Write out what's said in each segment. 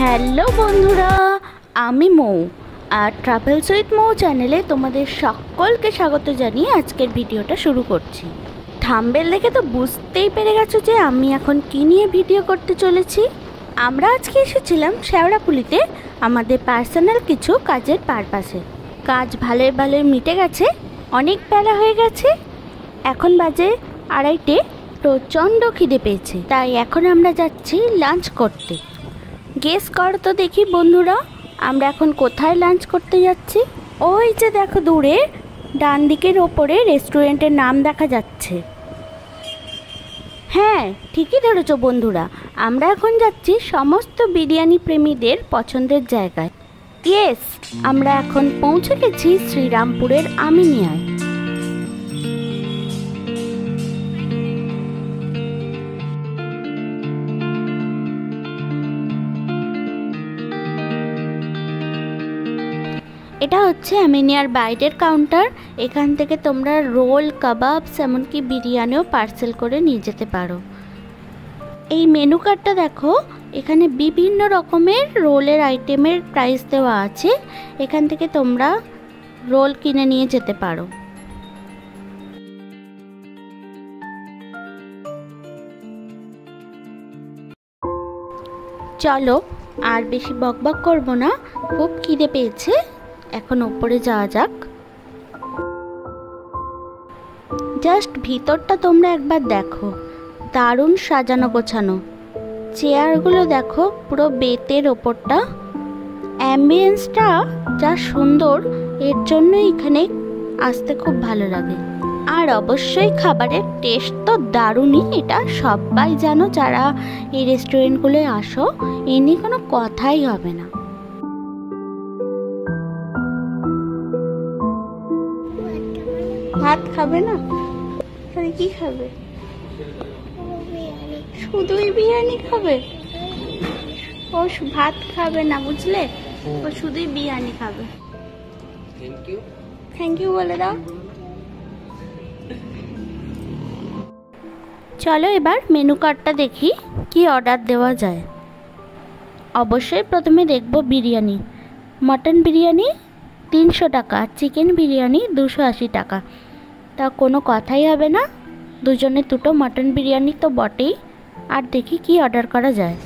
Hello বন্ধুরা, আমি মৌ আর travels with মৌ চ্যানেলে তোমাদের সকলকে স্বাগত জানিয়ে আজকের ভিডিওটা শুরু করছি। থাম্বনেল দেখে তো বুঝতেই পেরে গেছো যে আমি এখন কী নিয়ে ভিডিও করতে চলেছি। আমরা আজকে এসেছিলাম শেওড়াফুলিতে আমাদের পার্সোনাল কিছু কাজের পারপাসে। কাজ ভালোই ভালোই মিটে গেছে, অনেক বেলা হয়ে গেছে, এখন বাজে 2:30। প্রচণ্ড খিদে পেয়েছে, তাই এখন আমরা যাচ্ছি লাঞ্চ করতে। গেস করো তো দেখি বন্ধুরা, আমরা এখন কোথায় লাঞ্চ করতে যাচ্ছি? ওই যে দেখো দূরে ডান দিকের ওপরে রেস্টুরেন্টের নাম দেখা যাচ্ছে। হ্যাঁ, ঠিকই ধরেছ বন্ধুরা, আমরা এখন যাচ্ছি সমস্ত বিরিয়ানি প্রেমীদের পছন্দের জায়গায়। ইয়েস, আমরা এখন পৌঁছে গেছি শ্রীরামপুরের আমিনিয়ায়। এটা হচ্ছে আমিনিয়ার বাইরের কাউন্টার। এখান থেকে তোমরা রোল, কাবাবস, এমনকি বিরিয়ানিও পার্সেল করে নিয়ে যেতে পারো। এই মেনু কার্ডটা দেখো, এখানে বিভিন্ন রকমের রোলের আইটেমের প্রাইস দেওয়া আছে। এখান থেকে তোমরা রোল কিনে নিয়ে যেতে পারো। চলো আর বেশি বকবক করবো না, খুব খিদে পেয়েছে, এখন ওপরে যাওয়া যাক। জাস্ট ভিতরটা তোমরা একবার দেখো, দারুণ সাজানো গোছানো। চেয়ারগুলো দেখো, পুরো বেতের ওপরটা। অ্যাম্বিয়েন্সটা যা সুন্দর, এর জন্য এখানে আসতে খুব ভালো লাগে। আর অবশ্যই খাবারের টেস্ট তো দারুণই, এটা সবাই জানো যারা এই রেস্টুরেন্টগুলোয় আসো, এ নিয়ে কোনো কথাই হবে না। ভাত খাবে না? তাহলে কি খাবে? শুধুই বিরিয়ানি খাবে? ও ভাত খাবে না, বুঝলে? ও শুধুই বিরিয়ানি খাবে। থ্যাংক ইউ বলে দাও। চলো এবার মেনু কার্ডটা দেখি কি অর্ডার দেওয়া যায়। অবশ্যই প্রথমে দেখবো বিরিয়ানি। মটন বিরিয়ানি 300 টাকা, চিকেন বিরিয়ানি 280 টাকা। তা কোনো কথাই হবে না, দুজনে দুটো মটন বিরিয়ানি তো বটেই। আর দেখি কি অর্ডার করা যায়।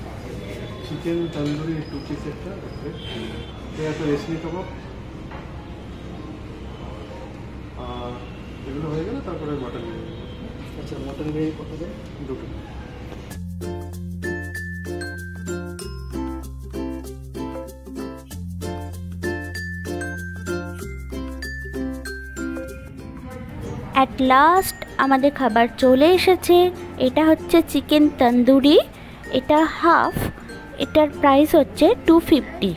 চিকেন তন্দুরি 2 পিস একটা, একটা রেশমি কাবাব, আর এগুলো হয়ে গেল। তারপরে মটন বিরিয়ানি। আচ্ছা, মটন বিরিয়ানি কত দেয়? 2টো। অ্যাট লাস্ট আমাদের খাবার চলে এসেছে। এটা হচ্ছে চিকেন তন্দুরি, এটা হাফ, এটার প্রাইস হচ্ছে 250।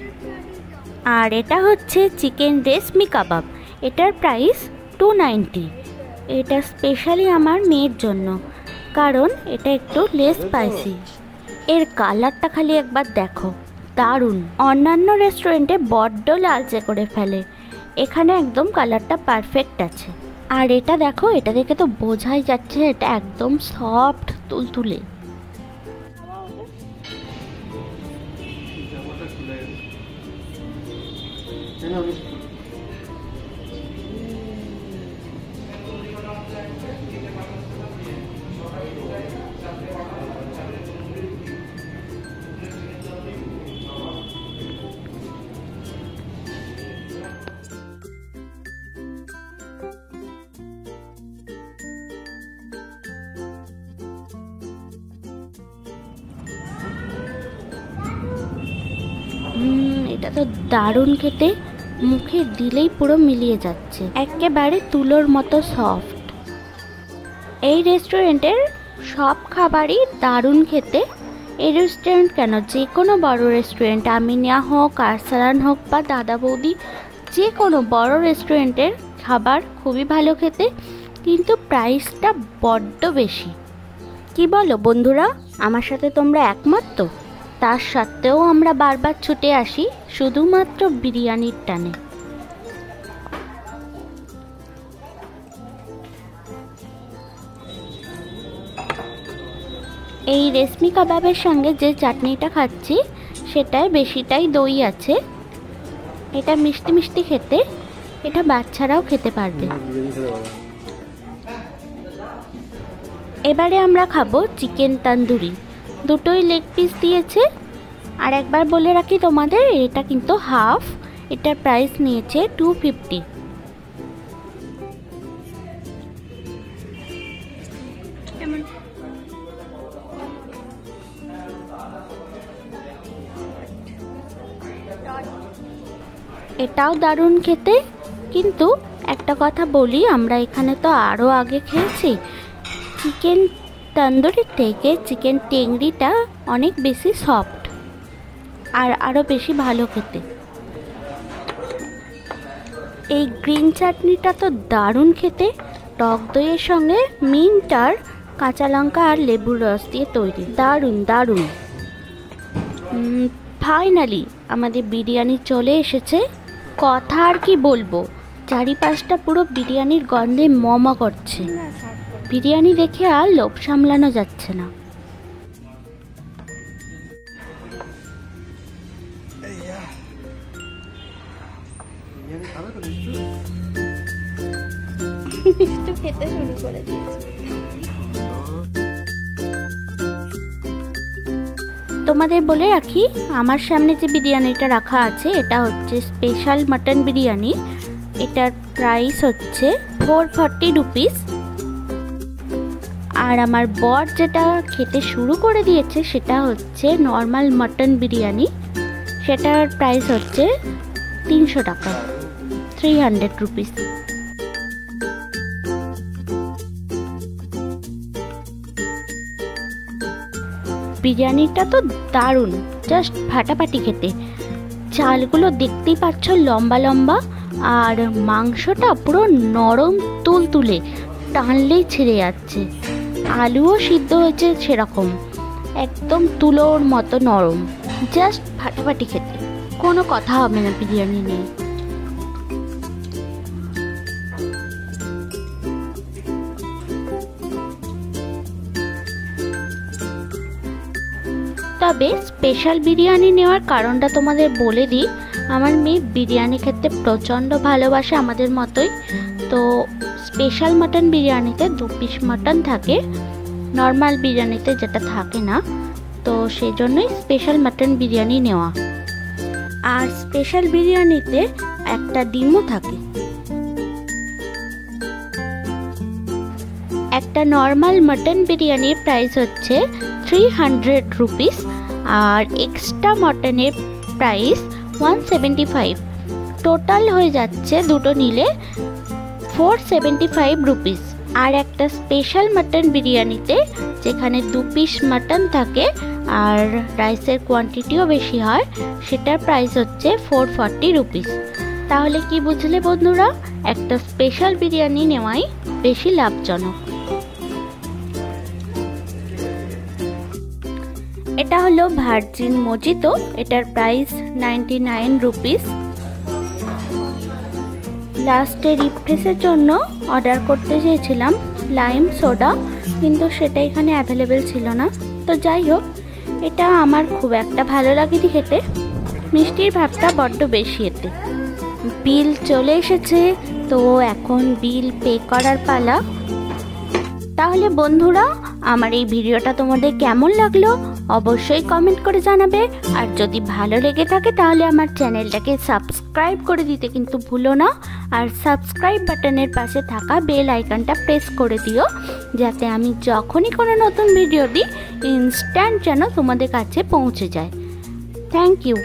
আর এটা হচ্ছে চিকেন রেশমি কাবাব, এটার প্রাইস 290। এটা স্পেশালি আমার মেয়ের জন্য, কারণ এটা একটু লেস স্পাইসি। এর কালারটা খালি একবার দেখো, দারুণ। অন্যান্য রেস্টুরেন্টে বড্ড লালচে করে ফেলে, এখানে একদম কালারটা পারফেক্ট আছে। আর এটা দেখো, এটা দেখে তো বোঝাই যাচ্ছে এটা একদম সফট তুলতুলে। এটা তো দারুণ খেতে, মুখে দিলেই পুরো মিলিয়ে যাচ্ছে, একেবারে তুলোর মতো সফট। এই রেস্টুরেন্টের সব খাবারই দারুণ খেতে। এই রেস্টুরেন্ট কেন, যে কোনো বড় রেস্টুরেন্ট, আমিনিয়া হোক, আরসালান হোক বা দাদা বৌদি, যে কোনো বড় রেস্টুরেন্টের খাবার খুবই ভালো খেতে, কিন্তু প্রাইসটা বড্ড বেশি। কি বলো বন্ধুরা, আমার সাথে তোমরা একমত তো? তার সত্ত্বেও আমরা বারবার ছুটে আসি শুধুমাত্র বিরিয়ানির টানে। এই রেশমি কাবাবের সঙ্গে যে চাটনিটা খাচ্ছি সেটাই বেশিটাই দই আছে। এটা মিষ্টি মিষ্টি খেতে, এটা বাচ্চারাও খেতে পারবে। এবারে আমরা খাবো চিকেন তন্দুরি। দুটোই লেগ পিস দিয়েছে। আর একবার বলে রাখি তোমাদের, এটা কিন্তু হাফ, এটার প্রাইস নিয়েছে 250। এটাও দারুণ খেতে, কিন্তু একটা কথা বলি, আমরা এখানে তো আরও আগে খেয়েছি। চিকেন তন্দুরির থেকে চিকেন টেংরিটা অনেক বেশি সফট আর আরও বেশি ভালো খেতে। এই গ্রিন চাটনিটা তো দারুণ খেতে, টক দইয়ের সঙ্গে মিন্ট আর কাঁচা লঙ্কা আর লেবুর রস দিয়ে তৈরি, দারুণ দারুণ। ফাইনালি আমাদের বিরিয়ানি চলে এসেছে। কথা আর কি বলবো, চারিপাশটা পুরো বিরিয়ানির গন্ধে মম করছে। বিরিয়ানি দেখে আর লোভ সামলানো যাচ্ছে না। খেতে শুরু করে দিয়েছে। তোমাদের বলে রাখি, আমার সামনে যে বিরিয়ানিটা রাখা আছে এটা হচ্ছে স্পেশাল মাটন বিরিয়ানি। এটার প্রাইস হচ্ছে 440 রুপিস। আর আমার বর যেটা খেতে শুরু করে দিয়েছে সেটা হচ্ছে নর্মাল মাটন বিরিয়ানি। সেটার প্রাইস হচ্ছে 300 টাকা, 300 রুপিস। বিরিয়ানিটা তো দারুণ, জাস্ট ফাটাফাটি খেতে। চালগুলো দেখতেই পাচ্ছ লম্বা লম্বা, আর মাংসটা পুরো নরম তুলতুলে, টানলেই ছেড়ে যাচ্ছে। আলুও সিদ্ধ হয়েছে সেরকম, একদম তুলোর মতো নরম, জাস্ট ফাটাফাটি খেতে, কোনো কথা হবে না বিরিয়ানি নিয়ে। তবে স্পেশাল বিরিয়ানি নেওয়ার কারণটা তোমাদের বলে দিই। আমার মেয়ে বিরিয়ানি খেতে প্রচণ্ড ভালোবাসে, আমাদের মতোই। তো স্পেশাল মাটন বিরিয়ানিতে 2 পিস মাটন থাকে, নর্মাল বিরিয়ানিতে যেটা থাকে না। তো সেই জন্যই স্পেশাল মাটন বিরিয়ানি নেওয়া। আর স্পেশাল বিরিয়ানিতে একটা ডিমও থাকে। একটা নর্মাল মাটন বিরিয়ানির প্রাইস হচ্ছে 300 রুপিস, আর এক্সট্রা মটনের প্রাইস 175। টোটাল হয়ে যাচ্ছে দুটো নিলে 475 রুপিস। আর একটা স্পেশাল মাটন বিরিয়ানিতে যেখানে 2 পিস মাটন থাকে আর রাইসের কোয়ান্টিটিও বেশি হয়, সেটার প্রাইস হচ্ছে 440 রুপিস। তাহলে কি বুঝলে বন্ধুরা, একটা স্পেশাল বিরিয়ানি নেওয়াই বেশি লাভজনক। এটা হলো ভার্জিন মজিতো, এটার প্রাইস 99 রুপিস। লাস্টে রিফ্রেশের জন্য অর্ডার করতে চেয়েছিলাম লাইম সোডা, কিন্তু সেটা এখানে অ্যাভেলেবেল ছিল না। তো যাই হোক, এটা আমার খুব একটা ভালো লাগেনি খেতে, মিষ্টির ভাবটা বড্ড বেশি এতে। বিল চলে এসেছে, তো এখন বিল পে করার পালা। তাহলে বন্ধুরা, আমার এই ভিডিওটা তোমাদের কেমন লাগলো অবশ্যই কমেন্ট করে জানাবে। আর যদি ভালো লেগে থাকে তাহলে আমার চ্যানেলটাকে সাবস্ক্রাইব করে দিতে কিন্তু ভুলো না। আর সাবস্ক্রাইব বাটনের পাশে থাকা বেল আইকনটা প্রেস করে দিও, যাতে আমি যখনই কোনো নতুন ভিডিও দিই ইনস্ট্যান্ট যেন তোমাদের কাছে পৌঁছে যায়। Thank you.